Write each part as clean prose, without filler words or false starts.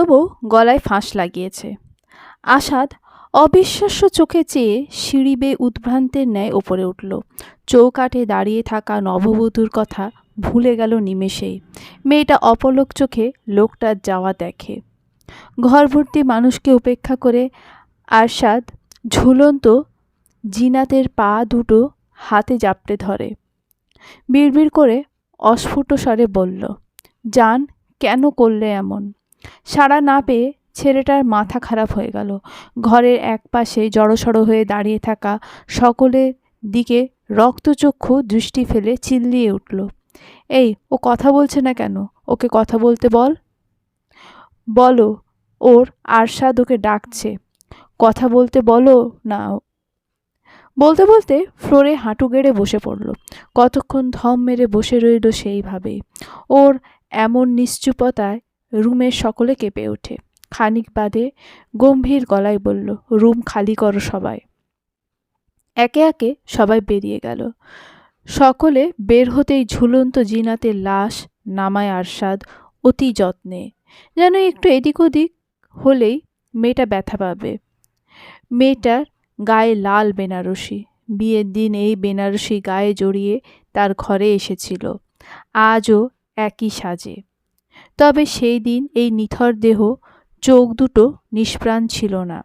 বউ গলায় ফাঁস লাগিয়েছে। আসাদ অবিশ্বাস্য চোখে চেয়ে সিঁড়ি বেয়ে উদ্ভ্রান্তের ন্যায় ওপরে উঠল। চৌকাঠে দাঁড়িয়ে থাকা নববধূর কথা ভুলে গেল নিমেষেই। মেয়েটা অপলক চোখে লোকটার যাওয়া দেখে। ঘর ভর্তি মানুষকে উপেক্ষা করে আরশাদ ঝুলন্ত জিনাতের পা দুটো হাতে জাপটে ধরে বিড়বিড় করে অস্ফুট স্বরে বলল, জান, কেন করলে এমন? সাড়া না পেয়ে ছেলেটার মাথা খারাপ হয়ে গেল। ঘরের একপাশে জড়সড় হয়ে দাঁড়িয়ে থাকা সকলের দিকে রক্তচক্ষু দৃষ্টি ফেলে চিল্লিয়ে উঠল, এই, ও কথা বলছে না কেন? ওকে কথা বলতে বলো। ওর আরশাদ ওকে ডাকছে, কথা বলতে বলো না। বলতে বলতে ফ্লোরে হাঁটু গেড়ে বসে পড়ল। কতক্ষণ ধম মেরে বসে রইল সেইভাবে। ওর এমন নিশ্চুপতায় রুমের সকলে কেঁপে ওঠে। খানিক বাদে গম্ভীর গলায় বলল, রুম খালি করো সবাই। একে একে সবাই বেরিয়ে গেল। সকলে বের হতেই ঝুলন্ত জিনাতের লাশ নামায় আরশাদ অতি যত্নে, যেন একটু এদিক ওদিক হলেই মেয়েটা ব্যথা পাবে। মেয়েটার গায়ে লাল বেনারসি, বিয়ের দিন এই বেনারসি গায়ে জড়িয়ে তার ঘরে এসেছিল, আজও একই সাজে। তবে সেই দিন এই নিথর দেহ, চোখ দুটো নিষ্প্রাণ ছিল না।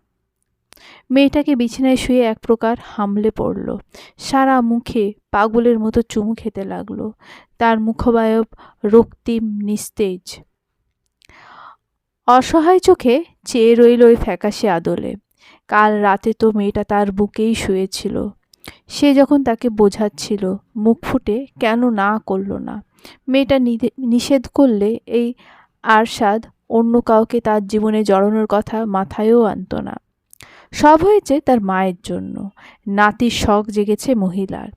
মেয়েটাকে বিছানায় শুয়ে এক প্রকার হামলে পড়ল। সারা মুখে পাগলের মতো চুমু খেতে লাগলো। তার মুখবায়ব রক্তিম নিস্তেজ। অসহায় চোখে চেয়ে রইল ওই ফ্যাকাশে আদলে। কাল রাতে তো মেয়েটা তার বুকেই শুয়েছিল। সে যখন তাকে বোঝাচ্ছিল, মুখ ফুটে কেন না করল না। মেয়েটা নিষেধ করলে এই আরশাদ অন্য কাউকে তার জীবনে জড়ানোর কথা মাথায়ও আনত না। সব হয়েছে তার মায়ের জন্য। নাতির শখ জেগেছে মহিলার।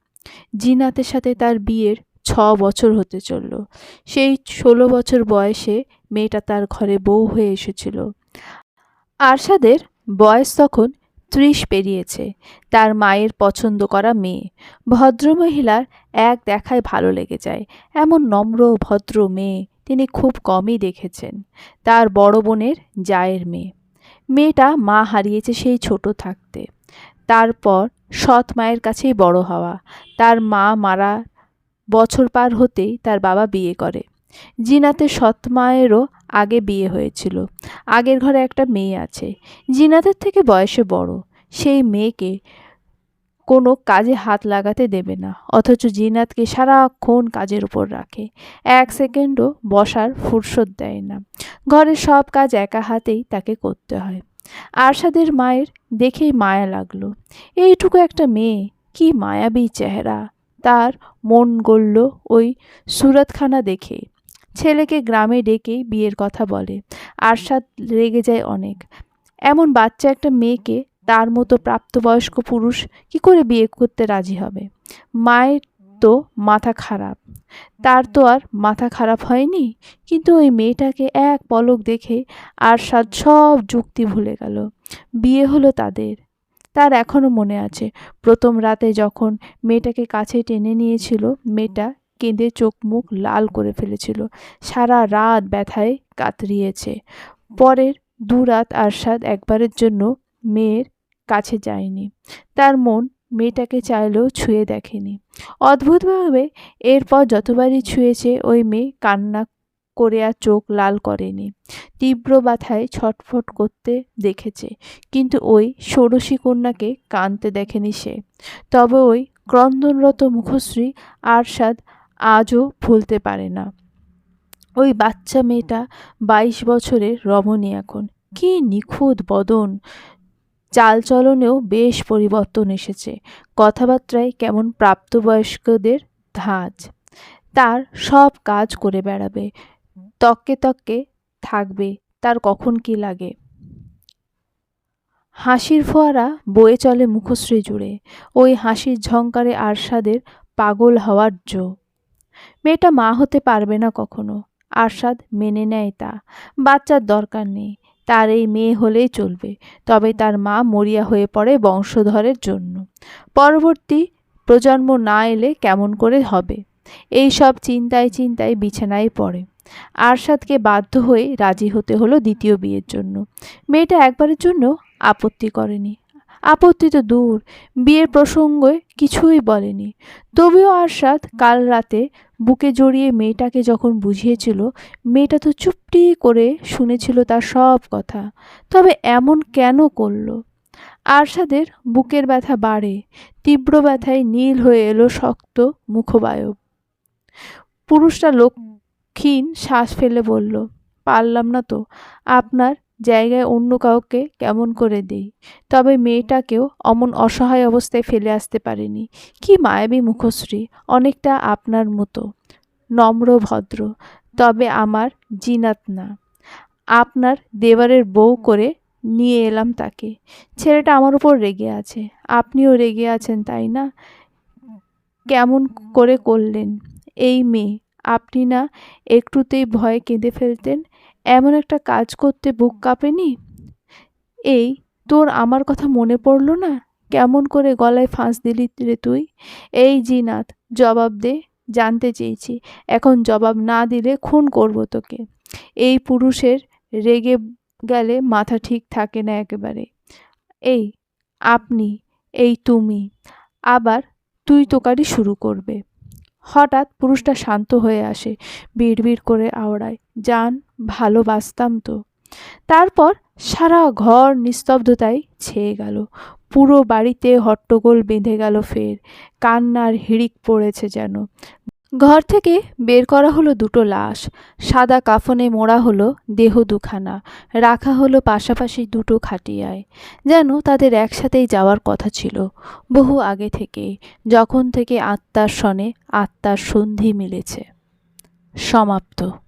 জিনাতের সাথে তার বিয়ের 6 বছর হতে চলল। সেই 16 বছর বয়সে মেয়েটা তার ঘরে বউ হয়ে এসেছিল। আরশাদের বয়স তখন 30 পেরিয়েছে। তার মায়ের পছন্দ করা মেয়ে। ভদ্রমহিলার এক দেখায় ভালো লেগে যায় এমন নম্র ভদ্র মেয়ে তিনি খুব কমই দেখেছেন। তার বড় বোনের জায়ের মেয়ে। মেয়েটা মা হারিয়েছে সেই ছোট থাকতে। তারপর সৎ মায়ের কাছেই বড় হওয়া। তার মা মারা বছর পার হতেই তার বাবা বিয়ে করে। জিনাতের সৎ মায়েরও আগে বিয়ে হয়েছিল। আগের ঘরে একটা মেয়ে আছে, জিনাতের থেকে বয়সে বড়। সেই মেয়েকে কোনো কাজে হাত লাগাতে দেবে না, অথচ জিনাতকে সারাক্ষণ কাজের উপর রাখে। 1 সেকেন্ডও বসার ফুরসত দেয় না। ঘরের সব কাজ একা হাতেই তাকে করতে হয়। আরশাদের মায়ের দেখেই মায়া লাগলো। এইটুকু একটা মেয়ে, কি মায়াবী চেহারা। তার মন গড়ল ওই সুরতখানা দেখে। ছেলেকে গ্রামে ডেকেই বিয়ের কথা বলে। আরশাদ রেগে যায় অনেক। এমন বাচ্চা একটা মেয়েকে তার মতো প্রাপ্তবয়স্ক পুরুষ কি করে বিয়ে করতে রাজি হবে? মায়ের তো মাথা খারাপ। তার তো আর মাথা খারাপ হয়নি, কিন্তু ওই মেয়েটাকে এক পলক দেখে আরশাদ সব যুক্তি ভুলে গেল। বিয়ে হলো তাদের। তার এখনও মনে আছে, প্রথম রাতে যখন মেয়েটাকে কাছে টেনে নিয়েছিল, মেয়েটা কেঁদে চোখ মুখ লাল করে ফেলেছিল। সারা রাত ব্যথায় কাতরিয়েছে। পরের 2 রাত আরশাদ একবারের জন্য মেয়ের কাছে যায়নি। তার মন মেয়েটাকে চাইলেও ছুঁয়ে দেখেনি। অদ্ভুতভাবে এরপর যতবারই ছুঁয়েছে ওই মেয়ে কান্না করে আর চোখ লাল করেনি। তীব্র ব্যথায় ছটফট করতে দেখেছে, কিন্তু ওই ষোড়শী কন্যাকে কাঁদতে দেখেনি সে। তবে ওই ক্রন্দনরত মুখশ্রী আরশাদ আজও ভুলতে পারে না। ওই বাচ্চা মেয়েটা 22 বছরের রমণী এখন। কি নিখুঁত বদন, চালচলনেও বেশ পরিবর্তন এসেছে। কথাবার্তায় কেমন প্রাপ্তবয়স্কদের ধাঁচ। তার সব কাজ করে বেড়াবে, তককে তককে থাকবে, তার কখন কি লাগে। হাসির ফোয়ারা বয়ে চলে মুখশ্রী জুড়ে। ওই হাসির ঝংকারে আরশাদের পাগল হওয়ার জো। মেয়েটা মা হতে পারবে না কখনো। আরশাদ মেনে নেয় তা। বাচ্চার দরকার নেই, তার এই মেয়ে হলেই চলবে। তবে তার মা মরিয়া হয়ে পড়ে বংশধরের জন্য। পরবর্তী প্রজন্ম না এলে কেমন করে হবে? এই সব চিন্তায় চিন্তায় বিছানায় পড়ে। আরশাদকে বাধ্য হয়ে রাজি হতে হলো দ্বিতীয় বিয়ের জন্য। মেয়েটা একবারের জন্য আপত্তি করেনি। আপত্তি তো দূর, বিয়ের প্রসঙ্গে কিছুই বলেনি। তবুও আরশাদ কাল রাতে বুকে জড়িয়ে মেয়েটাকে যখন বুঝিয়েছিল, মেয়েটা তো চুপটি করে শুনেছিল তার সব কথা। তবে এমন কেন করলো? আরশাদের বুকের ব্যথা বাড়ে, তীব্র ব্যথায় নীল হয়ে এলো শক্ত মুখবায়ব। পুরুষটা ক্ষীণ শ্বাস ফেলে বলল, পারলাম না তো, আপনার জায়গায় অন্য কাউকে কেমন করে দেই। তবে মেয়েটাকেও অমন অসহায় অবস্থায় ফেলে আসতে পারিনি। কি মায়াবী মুখশ্রী, অনেকটা আপনার মতো, নম্র ভদ্র, তবে আমার জিনাত না। আপনার দেওয়ারের বউ করে নিয়ে এলাম তাকে। ছেলেটা আমার উপর রেগে আছে, আপনিও রেগে আছেন তাই না? কেমন করে করলেন? এই মেয়ে, আপনি না একটুতেই ভয়ে কেঁদে ফেলতেন? এমন একটা কাজ করতে বুক কাঁপেনি? এই তোর আমার কথা মনে পড়ল না? কেমন করে গলায় ফাঁস দিলি রে তুই? এই জিনাত, জবাব দে, জানতে চেয়েছি। এখন জবাব না দিলে খুন করব তোকে। এই পুরুষের রেগে গেলে মাথা ঠিক থাকে না একেবারে। এই আপনি, এই তুমি, আবার তুই তোকারি শুরু করবে। হঠাৎ পুরুষটা শান্ত হয়ে আসে, বিড়বিড় করে আওড়ায়, জান, ভালোবাসতাম তো। তারপর সারা ঘর নিস্তব্ধতায় ছেয়ে গেল। পুরো বাড়িতে হট্টগোল বেঁধে গেল ফের। কান্নার হিড়িক পড়েছে যেন। ঘর থেকে বের করা হলো দুটো লাশ, সাদা কাফনে মোড়া হলো দেহ দুখানা, রাখা হলো পাশাপাশি দুটো খাটিয়ায়। যেন তাদের একসাথেই যাওয়ার কথা ছিল, বহু আগে থেকে, যখন থেকে আত্মার সনে আত্মার সন্ধি মিলেছে। সমাপ্ত।